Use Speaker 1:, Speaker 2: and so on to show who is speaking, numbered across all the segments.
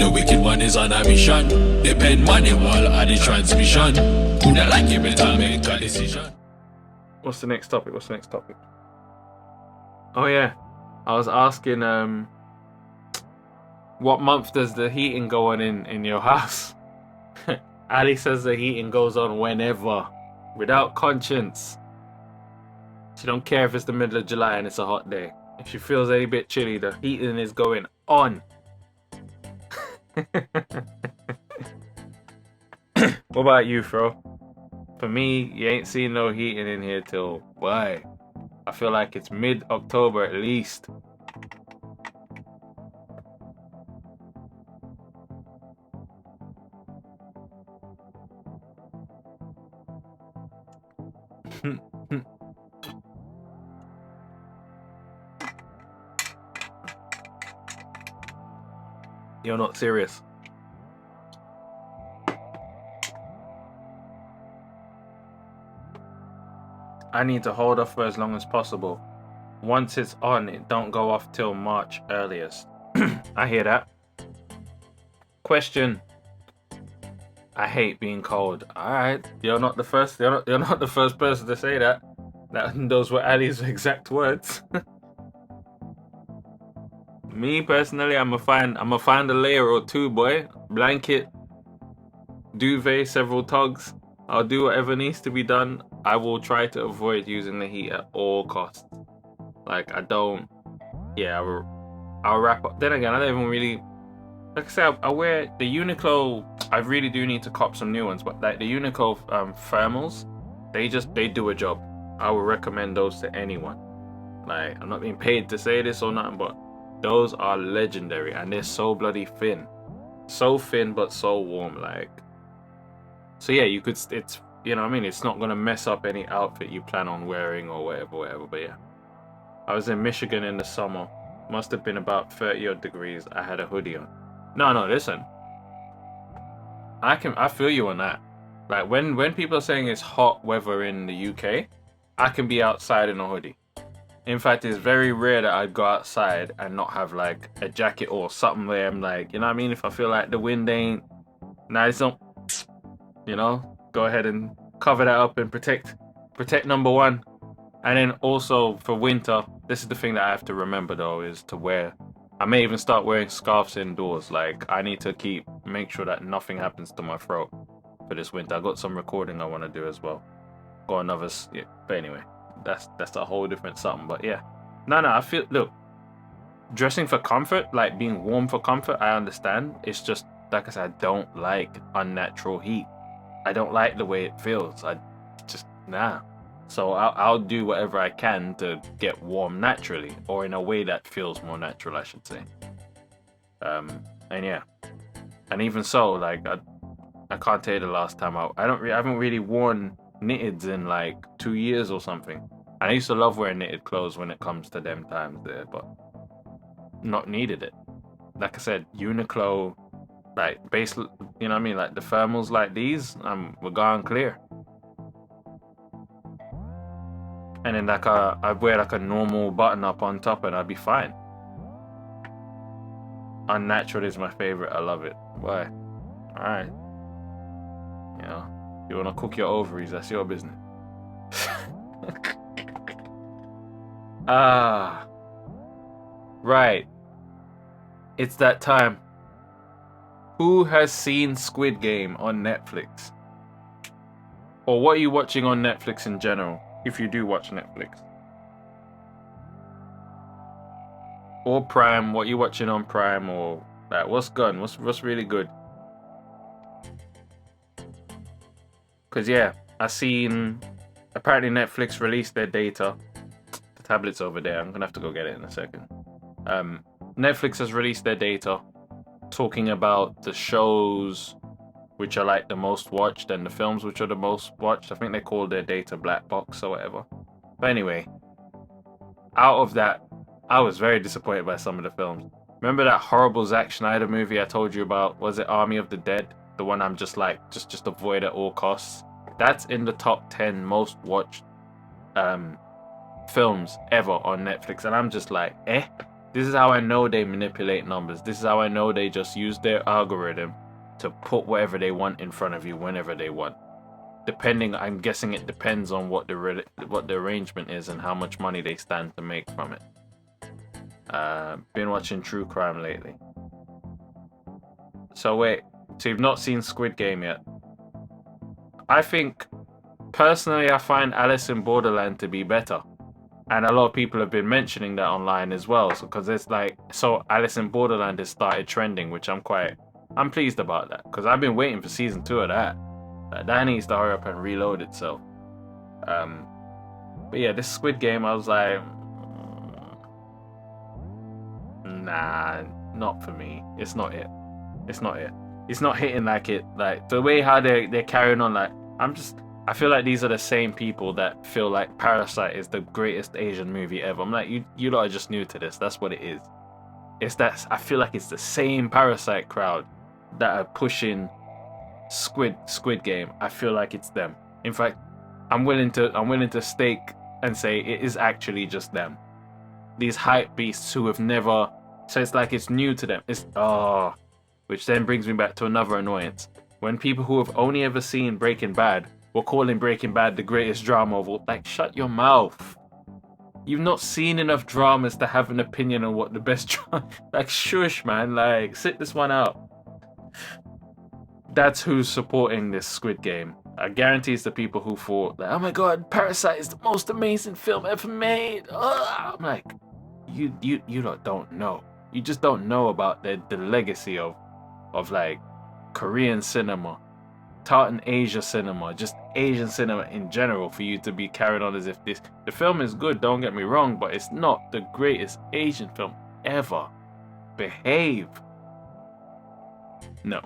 Speaker 1: The wicked one is on a mission. The pen money wall at the transmission. Who not like it better make a decision.
Speaker 2: What's the next topic? Oh yeah, I was asking what month does the heating go on in your house? Ali says the heating goes on whenever, without conscience. She don't care if it's the middle of July and it's a hot day. If she feels any bit chilly, the heating is going on. What about you, Fro? For me, you ain't seen no heating in here till why? I feel like it's mid-October at least. You're not serious. I need to hold off for as long as possible. Once it's on, it don't go off till March earliest. I hear that. Question. I hate being cold. Alright, you're not the first person to say that. Those were Ali's exact words. Me personally, I'ma find a layer or two, boy. Blanket, duvet, several tugs. I'll do whatever needs to be done. I will try to avoid using the heat at all costs. Like I'll wrap up. Then again, I don't even really, like I said, I wear the Uniqlo. I really do need to cop some new ones, but like the Uniqlo thermals, they do a job. I would recommend those to anyone. Like I'm not being paid to say this or nothing, but those are legendary and they're so bloody thin. So thin but so warm, like. So yeah, you could, it's, you know what I mean, it's not gonna mess up any outfit you plan on wearing or whatever, but yeah. I was in Michigan in the summer. Must have been about 30 odd degrees. I had a hoodie on. No, listen. I feel you on that. Like when people are saying it's hot weather in the UK, I can be outside in a hoodie. In fact, it's very rare that I'd go outside and not have like a jacket or something where I'm like, you know what I mean? If I feel like the wind ain't nice, you know, go ahead and cover that up and protect number one. And then also for winter, this is the thing that I have to remember though, is to wear, I may even start wearing scarves indoors. Like I need to make sure that nothing happens to my throat for this winter. I got some recording I want to do as well. Got another, yeah, but anyway. That's a whole different something, but yeah. No, I feel, look, dressing for comfort, like being warm for comfort, I understand. It's just, like I said, I don't like unnatural heat. I don't like the way it feels. Nah. So I'll do whatever I can to get warm naturally, or in a way that feels more natural, I should say. And yeah. And even so, like, I can't tell you the last time I haven't really worn knitted in like 2 years or something. And I used to love wearing knitted clothes when it comes to them times there, but not needed it. Like I said, Uniqlo, like base, you know what I mean, like the thermals like these, we're gone clear. And then like I'd wear like a normal button up on top and I'd be fine. Unnatural is my favorite. I love it. Why? Alright. You know, you wanna cook your ovaries, that's your business. Right. It's that time. Who has seen Squid Game on Netflix? Or what are you watching on Netflix in general, if you do watch Netflix? Or Prime, what you watching on Prime, or like what's good? What's really good? Cause yeah, I seen apparently Netflix released their data. The tablet's over there. I'm gonna have to go get it in a second. Netflix has released their data talking about the shows which are like the most watched and the films which are the most watched. I think they call their data black box or whatever. But anyway, out of that, I was very disappointed by some of the films. Remember that horrible Zack Snyder movie I told you about? Was it Army of the Dead? The one I'm just like, just avoid at all costs. That's in the top 10 most watched films ever on Netflix. And I'm just like, This is how I know they manipulate numbers. This is how I know they just use their algorithm to put whatever they want in front of you whenever they want. Depending, I'm guessing it depends on what the arrangement is and how much money they stand to make from it. Been watching true crime lately. So wait, so you've not seen Squid Game yet? I think, personally, I find Alice in Borderland to be better. And a lot of people have been mentioning that online as well. So, because it's like, so Alice in Borderland has started trending, which I'm pleased about that. Because I've been waiting for season 2 of that. That needs to hurry up and reload itself. But yeah, this Squid Game, I was like, nah, not for me. It's not it. It's not it. It's not hitting like it. Like the way how they're carrying on. Like I feel like these are the same people that feel like Parasite is the greatest Asian movie ever. I'm like, you lot are just new to this. That's what it is. It's that I feel like it's the same Parasite crowd that are pushing Squid Game. I feel like it's them. In fact, I'm willing to stake and say it is actually just them. These hype beasts who have never. So it's like it's new to them. Which then brings me back to another annoyance. When people who have only ever seen Breaking Bad were calling Breaking Bad the greatest drama of all, like, shut your mouth. You've not seen enough dramas to have an opinion on what the best drama. Like, shush, man. Like, sit this one out. That's who's supporting this Squid Game. I guarantee it's the people who thought, like, oh my god, Parasite is the most amazing film ever made. I'm like, you don't know. You just don't know about the legacy of like Korean cinema, Tartan Asia cinema, just Asian cinema in general, for you to be carried on as if the film is good, don't get me wrong, but it's not the greatest Asian film ever. Behave. No.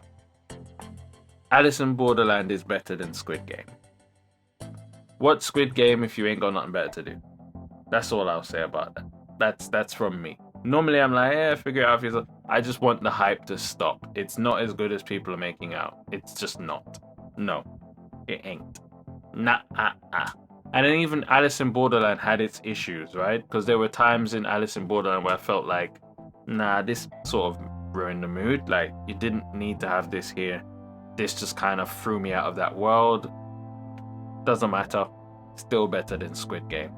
Speaker 2: Alice in Borderland is better than Squid Game. What Squid Game if you ain't got nothing better to do? That's all I'll say about that. That's from me. Normally I'm like, figure it out for yourself. I just want the hype to stop. It's not as good as people are making out. It's just not. No, it ain't. Nah. And then even Alice in Borderland had its issues, right? Because there were times in Alice in Borderland where I felt like, nah, this sort of ruined the mood. Like, you didn't need to have this here. This just kind of threw me out of that world. Doesn't matter. Still better than Squid Game.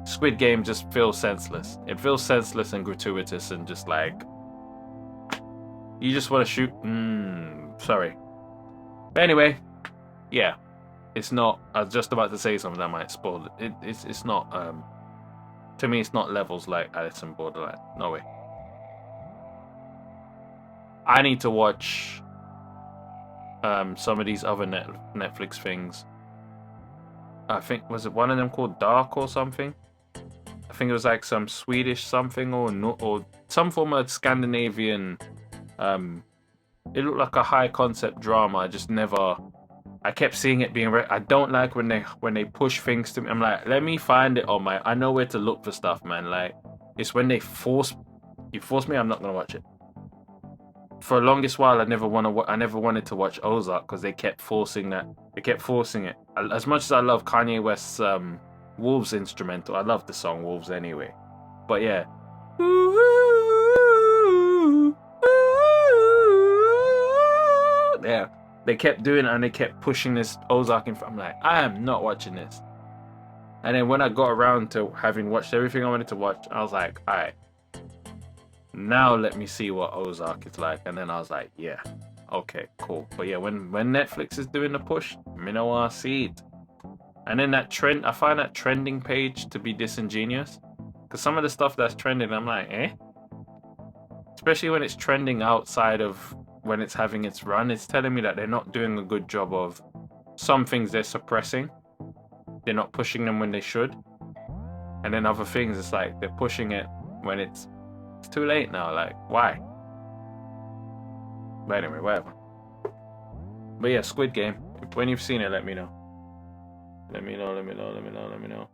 Speaker 2: Squid Game just feels senseless. It feels senseless and gratuitous and just like, you just want to shoot. Sorry. But anyway, yeah, it's not. I was just about to say something that might spoil it. It's not. To me, it's not levels like Alice in Borderland. No way. I need to watch some of these other Netflix things. I think, was it one of them called Dark or something? I think it was like some Swedish something or some form of Scandinavian. It looked like a high concept drama. I kept seeing it being. I don't like when they push things to me. I'm like, let me find it on my. I know where to look for stuff, man. Like, it's when they force me. I'm not gonna watch it. For the longest while, I never wanted to watch Ozark because they kept forcing that. They kept forcing it. As much as I love Kanye West's Wolves instrumental, I love the song Wolves anyway. But yeah. Yeah. They kept doing it and they kept pushing this Ozark in front. I'm like, I am not watching this. And then when I got around to having watched everything I wanted to watch, I was like, alright. Now let me see what Ozark is like. And then I was like, yeah. Okay, cool. But yeah, when Netflix is doing the push, me no want to see it. And then that trend, I find that trending page to be disingenuous. Because some of the stuff that's trending, I'm like, especially when it's trending outside of when it's having its run, it's telling me that they're not doing a good job of some things they're suppressing. They're not pushing them when they should. And then other things, it's like they're pushing it when it's too late now. Like, why? But anyway, whatever. But yeah, Squid Game. When you've seen it, let me know. Let me know.